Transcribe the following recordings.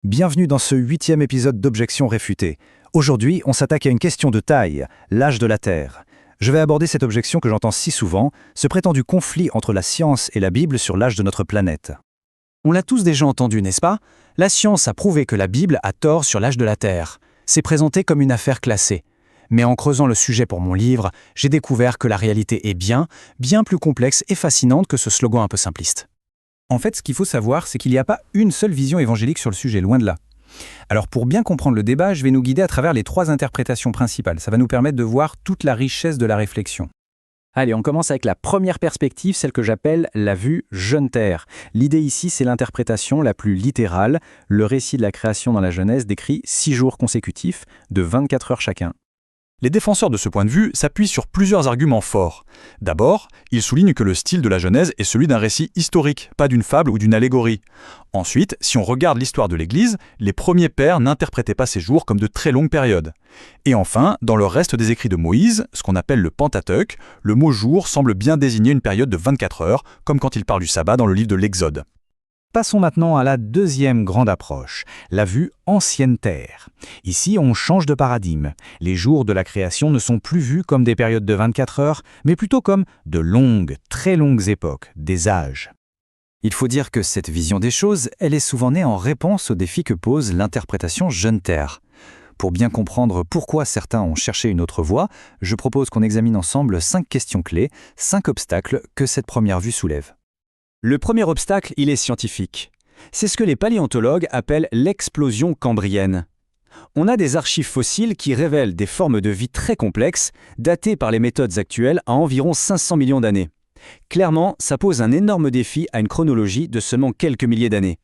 Bienvenue dans ce 8e épisode d'Objections réfutées. Aujourd'hui, on s'attaque à une question de taille, l'âge de la Terre. Je vais aborder cette objection que j'entends si souvent, ce prétendu conflit entre la science et la Bible sur l'âge de notre planète. On l'a tous déjà entendu, n'est-ce pas? La science a prouvé que la Bible a tort sur l'âge de la Terre. C'est présenté comme une affaire classée. Mais en creusant le sujet pour mon livre, j'ai découvert que la réalité est bien plus complexe et fascinante que ce slogan un peu simpliste. En fait, ce qu'il faut savoir, c'est qu'il n'y a pas une seule vision évangélique sur le sujet, loin de là. Alors pour bien comprendre le débat, je vais nous guider à travers les 3 interprétations principales. Ça va nous permettre de voir toute la richesse de la réflexion. Allez, on commence avec la première perspective, celle que j'appelle la vue jeune Terre. L'idée ici, c'est l'interprétation la plus littérale. Le récit de la création dans la Genèse décrit 6 jours consécutifs, de 24 heures chacun. Les défenseurs de ce point de vue s'appuient sur plusieurs arguments forts. D'abord, ils soulignent que le style de la Genèse est celui d'un récit historique, pas d'une fable ou d'une allégorie. Ensuite, si on regarde l'histoire de l'Église, les premiers pères n'interprétaient pas ces jours comme de très longues périodes. Et enfin, dans le reste des écrits de Moïse, ce qu'on appelle le Pentateuque, le mot jour semble bien désigner une période de 24 heures, comme quand il parle du sabbat dans le livre de l'Exode. Passons maintenant à la deuxième grande approche, la vue ancienne Terre. Ici, on change de paradigme. Les jours de la création ne sont plus vus comme des périodes de 24 heures, mais plutôt comme de longues, très longues époques, des âges. Il faut dire que cette vision des choses, elle est souvent née en réponse aux défis que pose l'interprétation jeune Terre. Pour bien comprendre pourquoi certains ont cherché une autre voie, je propose qu'on examine ensemble 5 questions clés, 5 obstacles que cette première vue soulève. Le premier obstacle, il est scientifique. C'est ce que les paléontologues appellent l'explosion cambrienne. On a des archives fossiles qui révèlent des formes de vie très complexes, datées par les méthodes actuelles à environ 500 millions d'années. Clairement, ça pose un énorme défi à une chronologie de seulement quelques milliers d'années.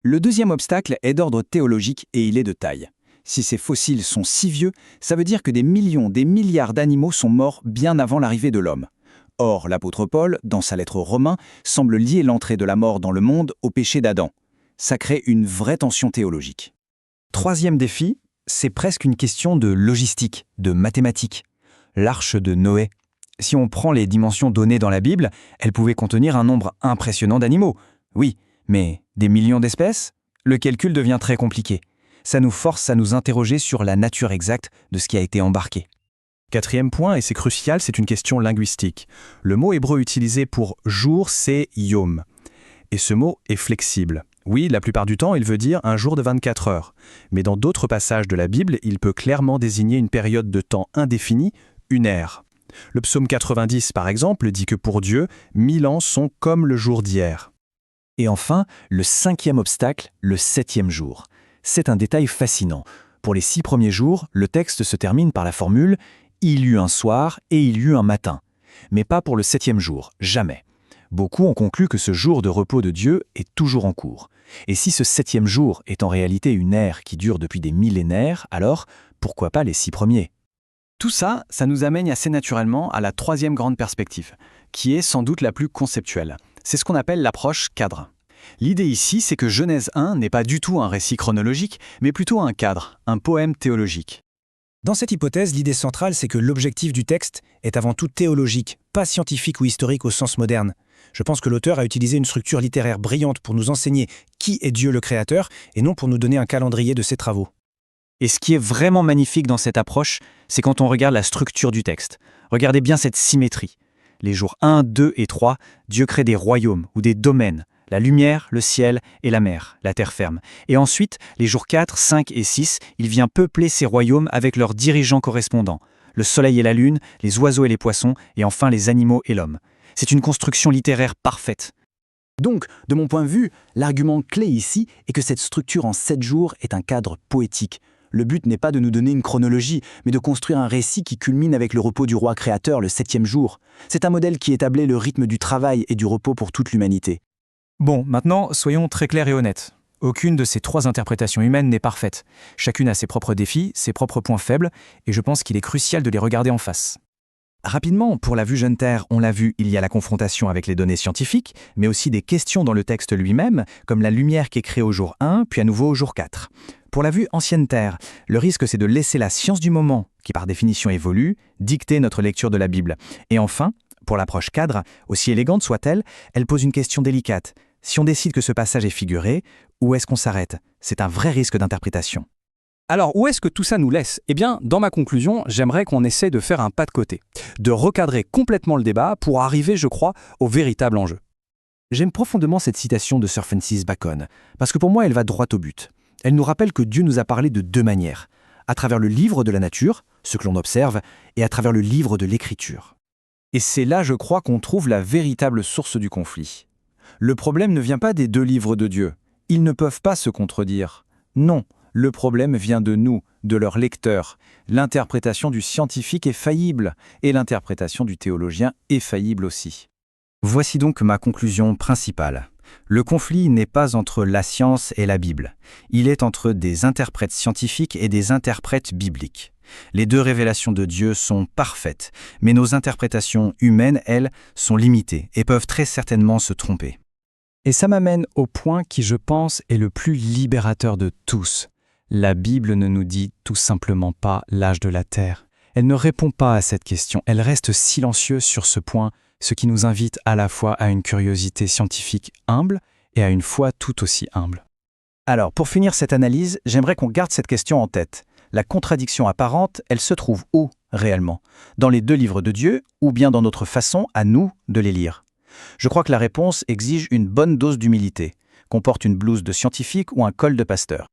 Le deuxième obstacle est d'ordre théologique et il est de taille. Si ces fossiles sont si vieux, ça veut dire que des millions, des milliards d'animaux sont morts bien avant l'arrivée de l'homme. Or, l'apôtre Paul, dans sa lettre aux Romains, semble lier l'entrée de la mort dans le monde au péché d'Adam. Ça crée une vraie tension théologique. Troisième défi, c'est presque une question de logistique, de mathématiques. L'arche de Noé. Si on prend les dimensions données dans la Bible, elle pouvait contenir un nombre impressionnant d'animaux. Oui, mais des millions d'espèces? Le calcul devient très compliqué. Ça nous force à nous interroger sur la nature exacte de ce qui a été embarqué. Quatrième point, et c'est crucial, c'est une question linguistique. Le mot hébreu utilisé pour jour, c'est yom. Et ce mot est flexible. Oui, la plupart du temps, il veut dire un jour de 24 heures. Mais dans d'autres passages de la Bible, il peut clairement désigner une période de temps indéfinie, une ère. Le psaume 90, par exemple, dit que pour Dieu, 1000 ans sont comme le jour d'hier. Et enfin, le 5e obstacle, le 7e jour. C'est un détail fascinant. Pour les 6 premiers jours, le texte se termine par la formule « Il y eut un soir et il y eut un matin ». Mais pas pour le 7e jour, jamais. Beaucoup ont conclu que ce jour de repos de Dieu est toujours en cours. Et si ce 7e jour est en réalité une ère qui dure depuis des millénaires, alors pourquoi pas les 6 premiers? Tout ça, ça nous amène assez naturellement à la troisième grande perspective, qui est sans doute la plus conceptuelle. C'est ce qu'on appelle l'approche cadre. L'idée ici, c'est que Genèse 1 n'est pas du tout un récit chronologique, mais plutôt un cadre, un poème théologique. Dans cette hypothèse, l'idée centrale, c'est que l'objectif du texte est avant tout théologique, pas scientifique ou historique au sens moderne. Je pense que l'auteur a utilisé une structure littéraire brillante pour nous enseigner qui est Dieu le Créateur, et non pour nous donner un calendrier de ses travaux. Et ce qui est vraiment magnifique dans cette approche, c'est quand on regarde la structure du texte. Regardez bien cette symétrie. Les jours 1, 2 et 3, Dieu crée des royaumes ou des domaines. La lumière, le ciel et la mer, la terre ferme. Et ensuite, les jours 4, 5 et 6, il vient peupler ces royaumes avec leurs dirigeants correspondants. Le soleil et la lune, les oiseaux et les poissons, et enfin les animaux et l'homme. C'est une construction littéraire parfaite. Donc, de mon point de vue, l'argument clé ici est que cette structure en 7 jours est un cadre poétique. Le but n'est pas de nous donner une chronologie, mais de construire un récit qui culmine avec le repos du roi créateur le 7e jour. C'est un modèle qui établit le rythme du travail et du repos pour toute l'humanité. Bon, maintenant, soyons très clairs et honnêtes. Aucune de ces 3 interprétations humaines n'est parfaite. Chacune a ses propres défis, ses propres points faibles, et je pense qu'il est crucial de les regarder en face. Rapidement, pour la vue jeune Terre, on l'a vu, il y a la confrontation avec les données scientifiques, mais aussi des questions dans le texte lui-même, comme la lumière qui est créée au jour 1, puis à nouveau au jour 4. Pour la vue ancienne Terre, le risque c'est de laisser la science du moment, qui par définition évolue, dicter notre lecture de la Bible. Et enfin, pour l'approche cadre, aussi élégante soit-elle, elle pose une question délicate. Si on décide que ce passage est figuré, Où est-ce qu'on s'arrête? C'est un vrai risque d'interprétation. Alors, où est-ce que tout ça nous laisse? Eh bien, dans ma conclusion, j'aimerais qu'on essaie de faire un pas de côté, de recadrer complètement le débat pour arriver, je crois, au véritable enjeu. J'aime profondément cette citation de Sir Francis Bacon, parce que pour moi, elle va droit au but. Elle nous rappelle que Dieu nous a parlé de deux manières, à travers le livre de la nature, ce que l'on observe, et à travers le livre de l'Écriture. Et c'est là, je crois, qu'on trouve la véritable source du conflit. Le problème ne vient pas des deux livres de Dieu. Ils ne peuvent pas se contredire. Non, le problème vient de nous, de leurs lecteurs. L'interprétation du scientifique est faillible, et l'interprétation du théologien est faillible aussi. Voici donc ma conclusion principale. Le conflit n'est pas entre la science et la Bible. Il est entre des interprètes scientifiques et des interprètes bibliques. Les deux révélations de Dieu sont parfaites, mais nos interprétations humaines, elles, sont limitées et peuvent très certainement se tromper. Et ça m'amène au point qui, je pense, est le plus libérateur de tous. La Bible ne nous dit tout simplement pas l'âge de la Terre. Elle ne répond pas à cette question, elle reste silencieuse sur ce point, ce qui nous invite à la fois à une curiosité scientifique humble et à une foi tout aussi humble. Alors, pour finir cette analyse, j'aimerais qu'on garde cette question en tête. La contradiction apparente, elle se trouve où, réellement? Dans les deux livres de Dieu ou bien dans notre façon, à nous, de les lire? Je crois que la réponse exige une bonne dose d'humilité, qu'on porte une blouse de scientifique ou un col de pasteur.